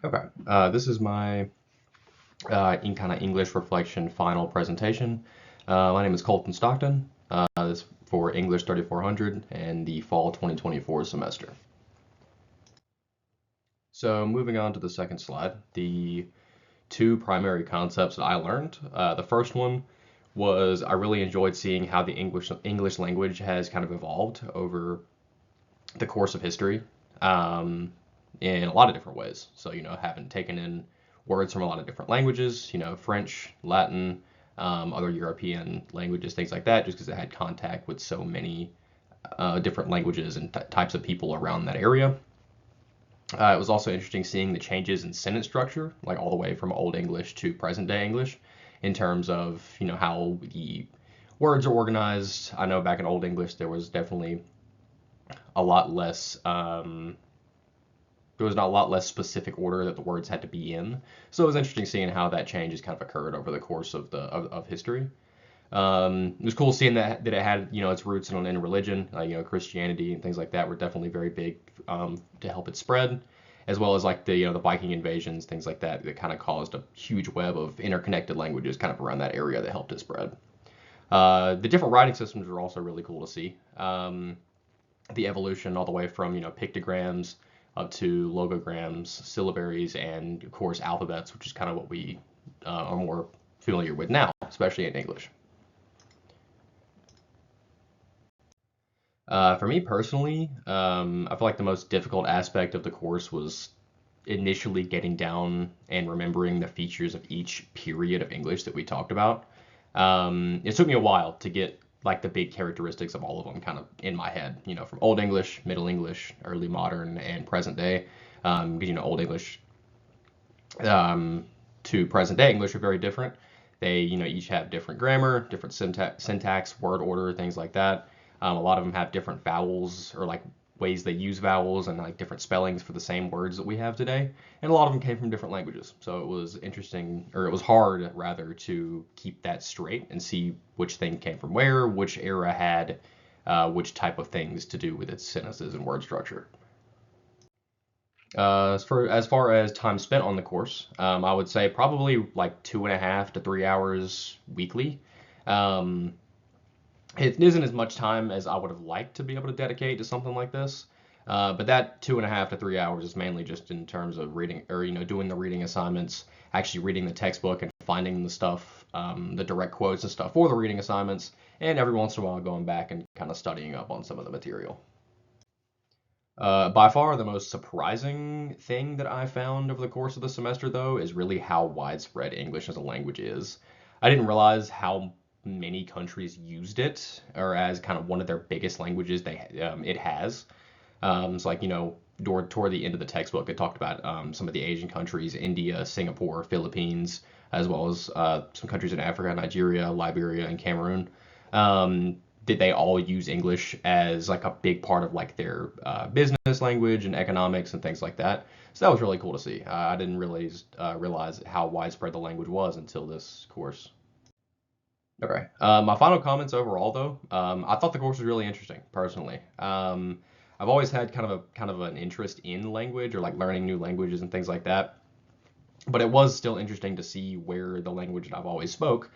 Okay, this is my in kind of English reflection final presentation. My name is Colton Stockton. This is for English 3400 and the fall 2024 semester. So moving on to the second slide, the two primary concepts that I learned. The first one was I really enjoyed seeing how the English language has kind of evolved over the course of history. In a lot of different ways. So, having taken in words from a lot of different languages, French, Latin, other European languages, things like that, just because it had contact with so many different languages and types of people around that area. It was also interesting seeing the changes in sentence structure, like all the way from Old English to present day English, in terms of, how the words are organized. I know back in Old English there was definitely a lot less there was not a lot less specific order that the words had to be in. So it was interesting seeing how that change has kind of occurred over the course of of history. It was cool seeing that it had its roots in religion, Christianity and things like that were definitely very big to help it spread, as well as like the Viking invasions, things like that that kind of caused a huge web of interconnected languages kind of around that area that helped it spread. The different writing systems were also really cool to see. The evolution all the way from pictograms up to logograms, syllabaries, and of course alphabets, which is kind of what we are more familiar with now, especially in English. For me personally, I feel like the most difficult aspect of the course was initially getting down and remembering the features of each period of English that we talked about. It took me a while to get like the big characteristics of all of them kind of in my head, from Old English, Middle English, Early Modern, and present day. Because, Old English to present day English are very different. They, each have different grammar, different syntax, word order, things like that. A lot of them have different vowels or like ways they use vowels and like different spellings for the same words that we have today. And a lot of them came from different languages. So it was interesting, or it was hard rather, to keep that straight and see which thing came from where, which era had which type of things to do with its sentences and word structure. As far as time spent on the course, I would say probably like 2.5 to 3 hours weekly. Um, it isn't as much time as I would have liked to be able to dedicate to something like this. But that 2.5 to 3 hours is mainly just in terms of reading or, doing the reading assignments, actually reading the textbook and finding the stuff, the direct quotes and stuff for the reading assignments, and every once in a while going back and kind of studying up on some of the material. By far, the most surprising thing that I found over the course of the semester, though, is really how widespread English as a language is. I didn't realize how many countries used it, or as kind of one of their biggest languages it has. So, like, toward the end of the textbook, it talked about some of the Asian countries, India, Singapore, Philippines, as well as some countries in Africa, Nigeria, Liberia, and Cameroon. Did they all use English as like a big part of like their business language and economics and things like that? So that was really cool to see. I didn't realize how widespread the language was until this course. Okay. My final comments overall, though, I thought the course was really interesting, personally. I've always had kind of an interest in language or like learning new languages and things like that. But it was still interesting to see where the language that I've always spoke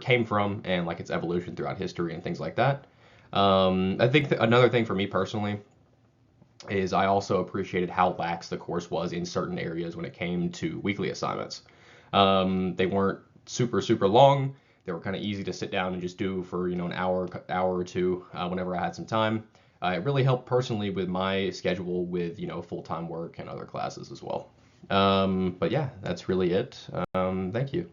came from and like its evolution throughout history and things like that. I think another thing for me personally is I also appreciated how lax the course was in certain areas when it came to weekly assignments. They weren't super long. They were kind of easy to sit down and just do for an hour or two whenever I had some time. It really helped personally with my schedule with full-time work and other classes as well. But yeah, that's really it. Thank you.